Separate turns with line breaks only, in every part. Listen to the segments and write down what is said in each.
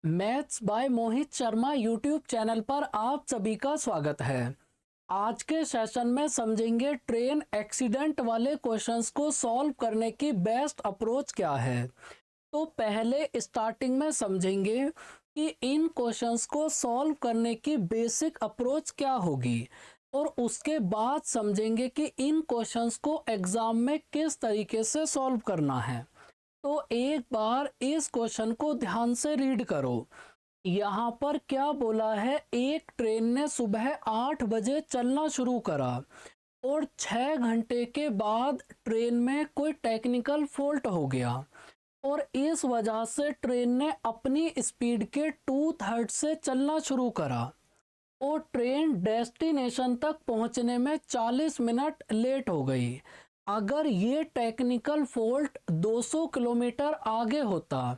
Maths by Mohit Sharma YouTube channel पर आप सभी का स्वागत है। आज के सेशन में समझेंगे ट्रेन एक्सीडेंट वाले क्वेश्चंस को सॉल्व करने की बेस्ट अप्रोच क्या है। तो पहले स्टार्टिंग में समझेंगे कि इन क्वेश्चंस को सॉल्व करने की बेसिक अप्रोच क्या होगी और उसके बाद समझेंगे कि इन क्वेश्चंस को एग्जाम में किस तरीके से सॉल्व करना है। तो एक बार इस क्वेश्चन को ध्यान से रीड करो। यहाँ पर क्या बोला है, एक ट्रेन ने सुबह 8 बजे चलना शुरू करा और 6 घंटे के बाद ट्रेन में कोई टेक्निकल फॉल्ट हो गया और इस वजह से ट्रेन ने अपनी स्पीड के 2/3 से चलना शुरू करा और ट्रेन डेस्टिनेशन तक पहुंचने में 40 मिनट लेट हो गई। अगर ये टेक्निकल फॉल्ट 200 किलोमीटर आगे होता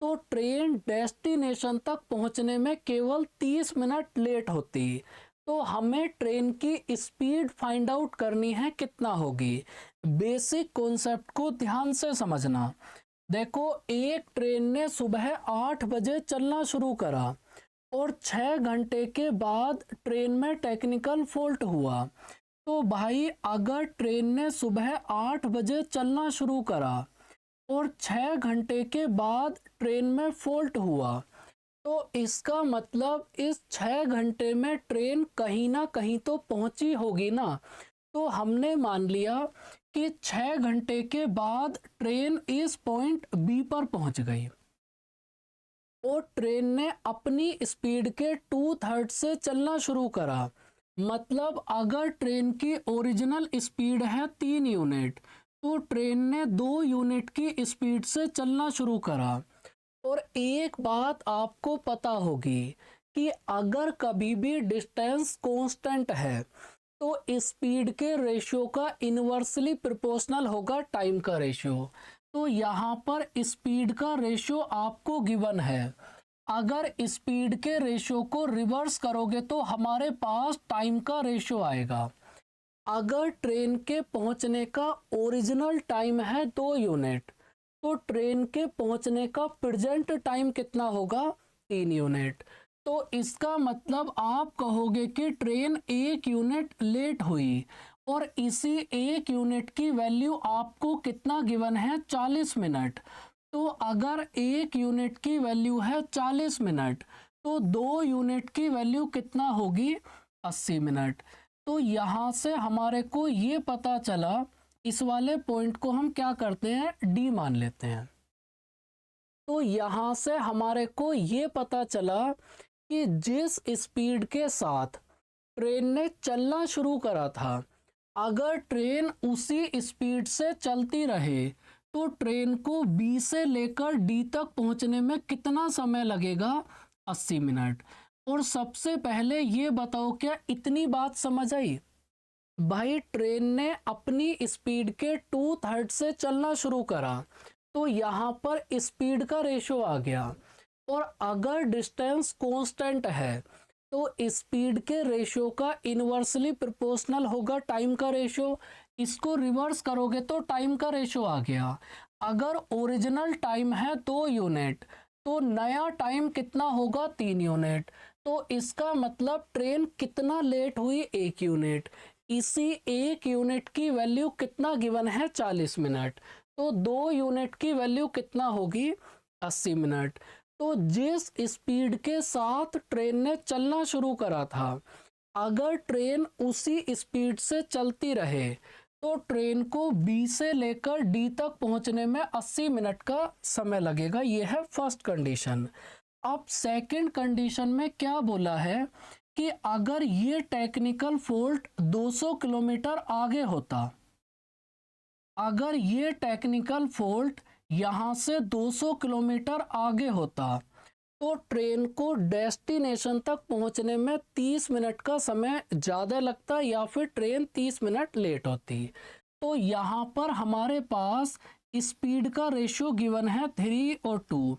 तो ट्रेन डेस्टिनेशन तक पहुंचने में केवल 30 मिनट लेट होती। तो हमें ट्रेन की स्पीड फाइंड आउट करनी है, कितना होगी। बेसिक कॉन्सेप्ट को ध्यान से समझना। देखो, एक ट्रेन ने सुबह 8 बजे चलना शुरू करा और 6 घंटे के बाद ट्रेन में टेक्निकल फॉल्ट हुआ। तो भाई, अगर ट्रेन ने सुबह 8 बजे चलना शुरू करा और 6 घंटे के बाद ट्रेन में फॉल्ट हुआ, तो इसका मतलब इस 6 घंटे में ट्रेन कहीं ना कहीं तो पहुंची होगी ना। तो हमने मान लिया कि 6 घंटे के बाद ट्रेन इस पॉइंट बी पर पहुंच गई और ट्रेन ने अपनी स्पीड के 2/3 से चलना शुरू करा। मतलब अगर ट्रेन की ओरिजिनल स्पीड है 3 यूनिट, तो ट्रेन ने 2 यूनिट की स्पीड से चलना शुरू करा। और एक बात आपको पता होगी कि अगर कभी भी डिस्टेंस कांस्टेंट है तो स्पीड के रेशियो का इनवर्सली प्रोपोर्शनल होगा टाइम का रेशियो। तो यहाँ पर स्पीड का रेशियो आपको गिवन है। अगर स्पीड के रेशियो को रिवर्स करोगे तो हमारे पास टाइम का रेशियो आएगा। अगर ट्रेन के पहुंचने का ओरिजिनल टाइम है 2 यूनिट, तो ट्रेन के पहुंचने का प्रेजेंट टाइम कितना होगा, 3 यूनिट। तो इसका मतलब आप कहोगे कि ट्रेन 1 यूनिट लेट हुई और इसी 1 यूनिट की वैल्यू आपको कितना गिवन है, 40 मिनट। तो अगर 1 यूनिट की वैल्यू है 40 मिनट, तो 2 यूनिट की वैल्यू कितना होगी, 80 मिनट। तो यहाँ से हमारे को ये पता चला, इस वाले पॉइंट को हम क्या करते हैं, डी मान लेते हैं। तो यहाँ से हमारे को ये पता चला कि जिस स्पीड के साथ ट्रेन ने चलना शुरू करा था, अगर ट्रेन उसी स्पीड से चलती रहे तो ट्रेन को बी से लेकर डी तक पहुंचने में कितना समय लगेगा, 80 मिनट। और सबसे पहले ये बताओ, क्या इतनी बात समझ आई। भाई, ट्रेन ने अपनी स्पीड के 2/3 से चलना शुरू करा, तो यहाँ पर स्पीड का रेशियो आ गया। और अगर डिस्टेंस कांस्टेंट है तो स्पीड के रेशियो का इनवर्सली प्रोपोर्शनल होगा टाइम का रेशियो। इसको रिवर्स करोगे तो टाइम का रेशियो आ गया। अगर ओरिजिनल टाइम है 2 यूनिट, तो नया टाइम कितना होगा, 3 यूनिट। तो इसका मतलब ट्रेन कितना लेट हुई, 1 यूनिट। इसी 1 यूनिट की वैल्यू कितना गिवन है, 40 मिनट। तो 2 यूनिट की वैल्यू कितना होगी, 80 मिनट। तो जिस स्पीड के साथ ट्रेन ने चलना शुरू करा था, अगर ट्रेन उसी स्पीड से चलती रहे तो ट्रेन को बी से लेकर डी तक पहुंचने में 80 मिनट का समय लगेगा। यह है फर्स्ट कंडीशन। अब सेकंड कंडीशन में क्या बोला है कि अगर ये टेक्निकल फॉल्ट 200 किलोमीटर आगे होता, अगर ये टेक्निकल फॉल्ट यहाँ से 200 किलोमीटर आगे होता, तो ट्रेन को डेस्टिनेशन तक पहुंचने में 30 मिनट का समय ज़्यादा लगता या फिर ट्रेन 30 मिनट लेट होती। तो यहाँ पर हमारे पास स्पीड का रेशियो गिवन है 3 और 2।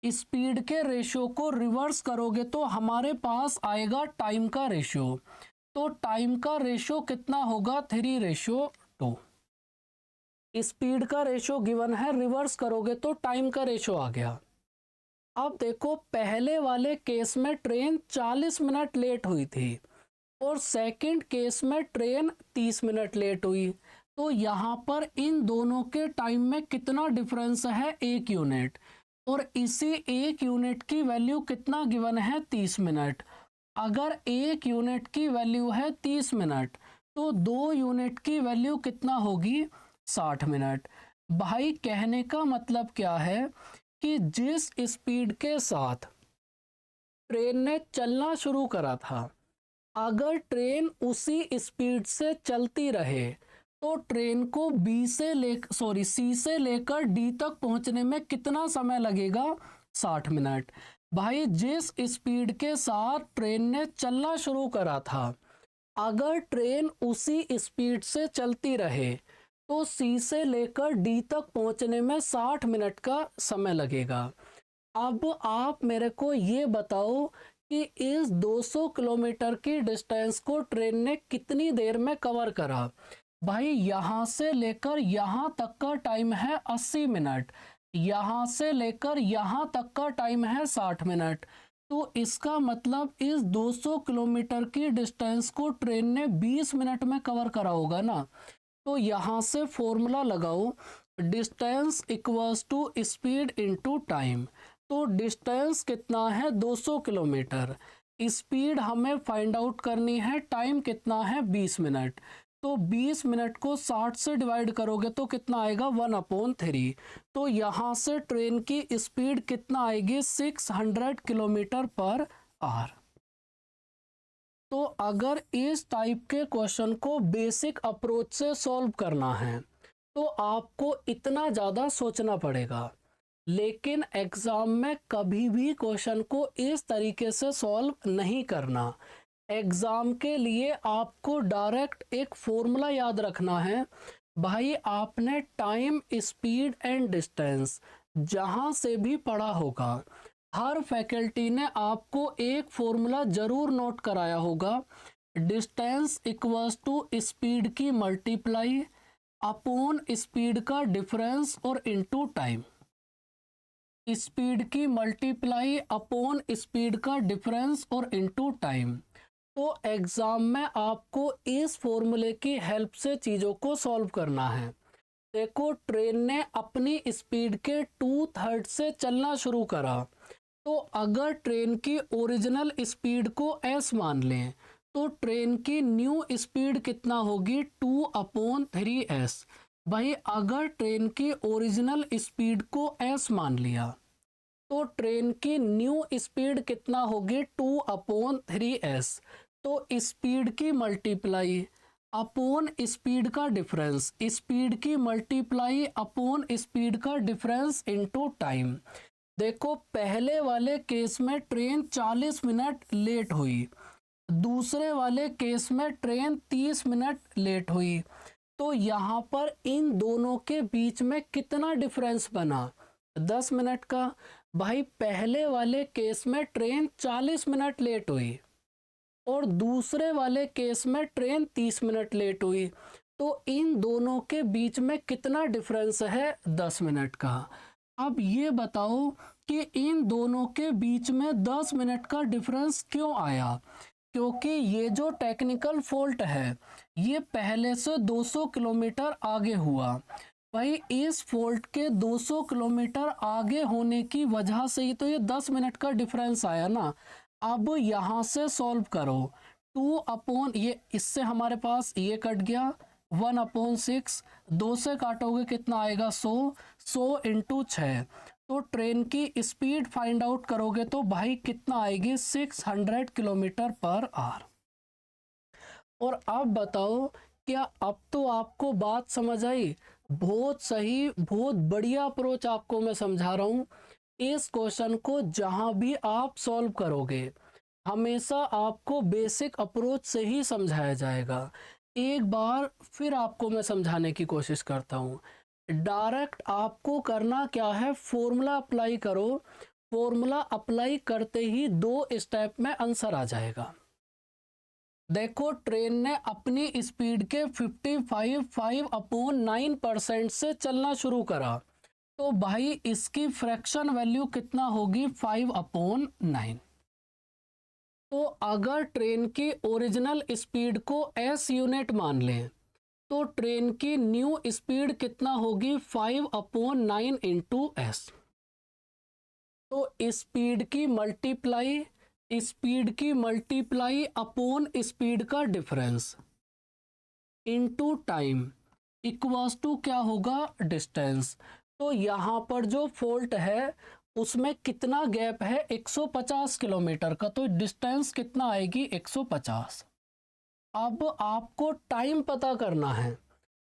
स्पीड के रेशियो को रिवर्स करोगे तो हमारे पास आएगा टाइम का रेशियो। तो टाइम का रेशियो कितना होगा, 3:2। स्पीड का रेशियो गिवन है, रिवर्स करोगे तो टाइम का रेशियो आ गया। अब देखो, पहले वाले केस में ट्रेन 40 मिनट लेट हुई थी और सेकंड केस में ट्रेन 30 मिनट लेट हुई। तो यहाँ पर इन दोनों के टाइम में कितना डिफरेंस है? 1 यूनिट। और इसी 1 यूनिट की वैल्यू कितना गिवन है? 30 मिनट। अगर 1 यूनिट की वैल्यू है 30 मिनट तो 2 यूनिट की वैल्यू कितना होगी? 60 मिनट। भाई कहने का मतलब क्या है कि जिस स्पीड के साथ ट्रेन ने चलना शुरू करा था, अगर ट्रेन उसी स्पीड से चलती रहे तो ट्रेन को सी से लेकर डी तक पहुंचने में कितना समय लगेगा? 60 मिनट। भाई जिस स्पीड के साथ ट्रेन ने चलना शुरू करा था, अगर ट्रेन उसी स्पीड से चलती रहे तो सी से लेकर डी तक पहुंचने में 60 मिनट का समय लगेगा। अब आप मेरे को ये बताओ कि इस 200 किलोमीटर की डिस्टेंस को ट्रेन ने कितनी देर में कवर करा? भाई यहाँ से लेकर यहाँ तक का टाइम है 80 मिनट, यहाँ से लेकर यहाँ तक का टाइम है 60 मिनट। तो इसका मतलब इस 200 किलोमीटर की डिस्टेंस को ट्रेन ने 20 मिनट में कवर करा होगा ना। तो यहाँ से फॉर्मूला लगाओ, distance equals to speed into time. तो डिस्टेंस कितना है? 200 किलोमीटर। स्पीड हमें फाइंड आउट करनी है, टाइम कितना है? 20 मिनट। तो 20 मिनट को 60 से डिवाइड करोगे तो कितना आएगा? 1/3। तो यहाँ से ट्रेन की स्पीड कितना आएगी? 600 किलोमीटर पर आवर। तो अगर इस टाइप के क्वेश्चन को बेसिक अप्रोच से सॉल्व करना है तो आपको इतना ज़्यादा सोचना पड़ेगा, लेकिन एग्जाम में कभी भी क्वेश्चन को इस तरीके से सॉल्व नहीं करना। एग्जाम के लिए आपको डायरेक्ट एक फॉर्मूला याद रखना है। भाई आपने टाइम, स्पीड एंड डिस्टेंस जहां से भी पढ़ा होगा, हर फैकल्टी ने आपको एक फॉर्मूला जरूर नोट कराया होगा। डिस्टेंस इक्वल्स टू स्पीड की मल्टीप्लाई अपॉन स्पीड का डिफरेंस और इनटू टाइम। स्पीड की मल्टीप्लाई अपॉन स्पीड का डिफरेंस और इनटू टाइम। तो एग्जाम में आपको इस फॉर्मूले की हेल्प से चीज़ों को सॉल्व करना है। देखो, ट्रेन ने अपनी स्पीड के 2/3 से चलना शुरू करा, तो अगर ट्रेन की ओरिजिनल स्पीड को s मान लें तो ट्रेन की न्यू स्पीड कितना होगी? 2/3s। भाई अगर ट्रेन की ओरिजिनल स्पीड को s मान लिया तो ट्रेन की न्यू स्पीड कितना होगी? 2/3s। तो स्पीड की मल्टीप्लाई अपॉन स्पीड का डिफरेंस, स्पीड की मल्टीप्लाई अपॉन स्पीड का डिफरेंस इनटू टाइम। देखो, पहले वाले केस में ट्रेन 40 मिनट लेट हुई, दूसरे वाले केस में ट्रेन 30 मिनट लेट हुई। तो यहाँ पर इन दोनों के बीच में कितना डिफरेंस बना? 10 मिनट का। भाई पहले वाले केस में ट्रेन 40 मिनट लेट हुई और दूसरे वाले केस में ट्रेन 30 मिनट लेट हुई, तो इन दोनों के बीच में कितना डिफरेंस है? 10 मिनट का। अब ये बताओ कि इन दोनों के बीच में 10 मिनट का डिफरेंस क्यों आया? क्योंकि ये जो टेक्निकल फॉल्ट है ये पहले से 200 किलोमीटर आगे हुआ। भाई इस फॉल्ट के 200 किलोमीटर आगे होने की वजह से ही तो ये 10 मिनट का डिफरेंस आया ना। अब यहाँ से सॉल्व करो, 2 ये इससे हमारे पास ये कट गया, 1/6, 2 से काटोगे कितना आएगा? 100 इंटू 6। तो ट्रेन की स्पीड फाइंड आउट करोगे तो भाई कितना आएगी? 600 किलोमीटर पर आवर। और अब बताओ, क्या अब तो आपको बात समझ आई? बहुत सही, बहुत बढ़िया अप्रोच आपको मैं समझा रहा हूँ। इस क्वेश्चन को जहां भी आप सॉल्व करोगे हमेशा आपको बेसिक अप्रोच से ही समझाया जाएगा। एक बार फिर आपको मैं समझाने की कोशिश करता हूँ। डायरेक्ट आपको करना क्या है? फॉर्मूला अप्लाई करो। फॉर्मूला अप्लाई करते ही 2 स्टेप में आंसर आ जाएगा। देखो, ट्रेन ने अपनी स्पीड के 55.5/9% से चलना शुरू करा तो भाई इसकी फ्रैक्शन वैल्यू कितना होगी 5/9। तो अगर ट्रेन की ओरिजिनल स्पीड को एस यूनिट मान लें तो ट्रेन की न्यू स्पीड कितना होगी 5/9 इंटू एस। तो स्पीड की मल्टीप्लाई अपॉन स्पीड का difference into time equals to क्या होगा डिस्टेंस। तो यहाँ पर जो फॉल्ट है उसमें कितना गैप है 150 किलोमीटर का, तो डिस्टेंस कितना आएगी 150। अब आपको टाइम पता करना है।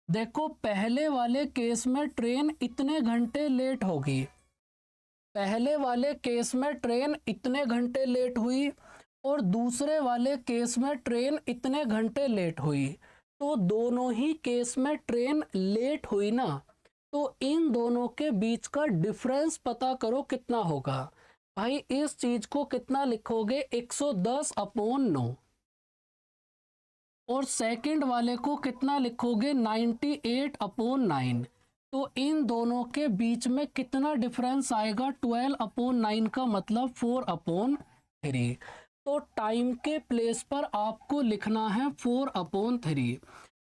देखो पहले वाले केस में ट्रेन इतने घंटे लेट होगी, पहले वाले केस में ट्रेन इतने घंटे लेट हुई और दूसरे वाले केस में ट्रेन इतने घंटे लेट हुई। तो दोनों ही केस में ट्रेन लेट हुई ना, तो इन दोनों के बीच का डिफरेंस पता करो कितना होगा। भाई इस चीज को कितना लिखोगे 110/9 और सेकंड वाले को कितना लिखोगे 98/9। तो इन दोनों के बीच में कितना डिफरेंस आएगा 12/9 का मतलब 4/3। तो टाइम के प्लेस पर आपको लिखना है 4/3।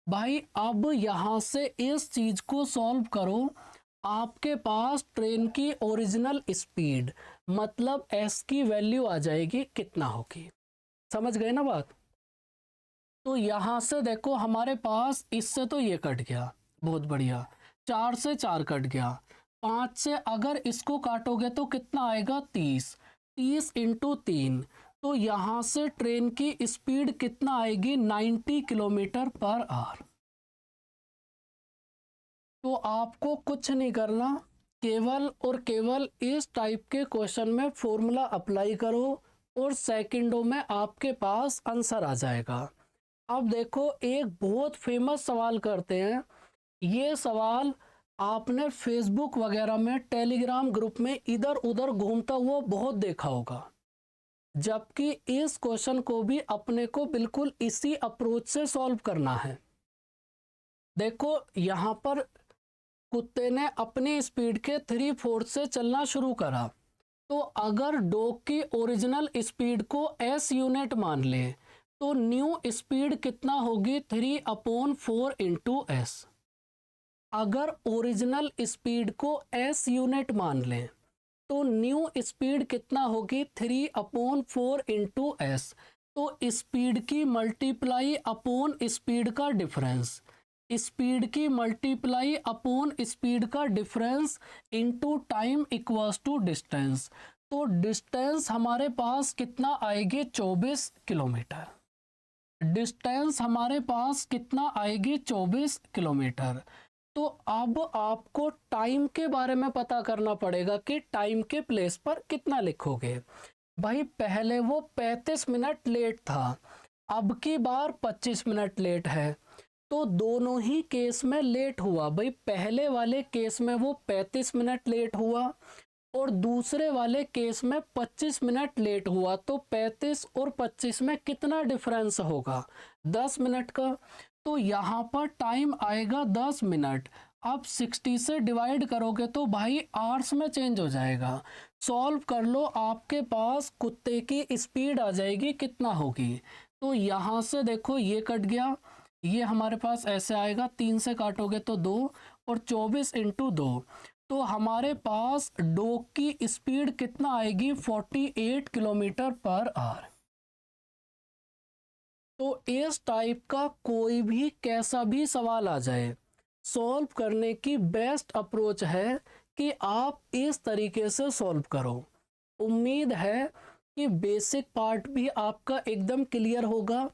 भाई अब यहाँ से इस चीज को सॉल्व करो। आपके पास ट्रेन की ओरिजिनल स्पीड मतलब एस की वैल्यू आ जाएगी कितना होगी। समझ गए ना बात। तो यहाँ से देखो हमारे पास इससे तो ये कट गया, बहुत बढ़िया। 4 से 4 कट गया, 5 से अगर इसको काटोगे तो कितना आएगा 30। 30 इंटू 3, तो यहाँ से ट्रेन की स्पीड कितना आएगी 90 किलोमीटर पर आवर। तो आपको कुछ नहीं करना, केवल और केवल इस टाइप के क्वेश्चन में फॉर्मूला अप्लाई करो और सेकंडों में आपके पास आंसर आ जाएगा। अब देखो एक बहुत फेमस सवाल करते हैं, ये सवाल आपने फेसबुक वगैरह में टेलीग्राम ग्रुप में इधर उधर घूमता हुआ बहुत देखा होगा, जबकि इस क्वेश्चन को भी अपने को बिल्कुल इसी अप्रोच से सॉल्व करना है। देखो यहाँ पर कुत्ते ने अपनी स्पीड के 3/4 से चलना शुरू करा। तो अगर डॉग की ओरिजिनल स्पीड को एस यूनिट मान ले तो न्यू स्पीड कितना होगी 3/4 इंटू एस। अगर ओरिजिनल स्पीड को एस यूनिट मान लें तो न्यू स्पीड कितना होगी 3/4 इंटू एस। तो स्पीड की मल्टीप्लाई अपॉन स्पीड का डिफरेंस, स्पीड की मल्टीप्लाई अपॉन स्पीड का difference into time equals to distance. तो डिस्टेंस हमारे पास कितना आएगी 24 किलोमीटर। डिस्टेंस हमारे पास कितना आएगी 24 किलोमीटर। तो अब आपको टाइम के बारे में पता करना पड़ेगा कि टाइम के प्लेस पर कितना लिखोगे। भाई पहले वो 35 मिनट लेट था, अब की बार 25 मिनट लेट है, तो दोनों ही केस में लेट हुआ। भाई पहले वाले केस में वो 35 मिनट लेट हुआ और दूसरे वाले केस में 25 मिनट लेट हुआ। तो 35 और 25 में कितना डिफरेंस होगा 10 मिनट का। तो यहाँ पर टाइम आएगा 10 मिनट। अब 60 से डिवाइड करोगे तो भाई आवर्स में चेंज हो जाएगा। सॉल्व कर लो, आपके पास कुत्ते की स्पीड आ जाएगी कितना होगी। तो यहाँ से देखो ये कट गया, ये हमारे पास ऐसे आएगा, 3 से काटोगे तो 2 और 24 इंटू 2। तो हमारे पास डॉग की स्पीड कितना आएगी 48 किलोमीटर पर आवर। तो इस टाइप का कोई भी कैसा भी सवाल आ जाए, सॉल्व करने की बेस्ट अप्रोच है कि आप इस तरीके से सॉल्व करो। उम्मीद है कि बेसिक पार्ट भी आपका एकदम क्लियर होगा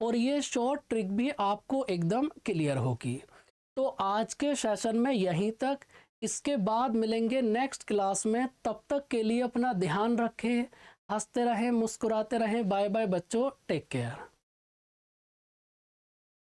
और ये शॉर्ट ट्रिक भी आपको एकदम क्लियर होगी। तो आज के सेशन में यहीं तक, इसके बाद मिलेंगे नेक्स्ट क्लास में। तब तक के लिए अपना ध्यान रखें, हंसते रहें, मुस्कुराते रहें। बाय बाय बच्चों, टेक केयर।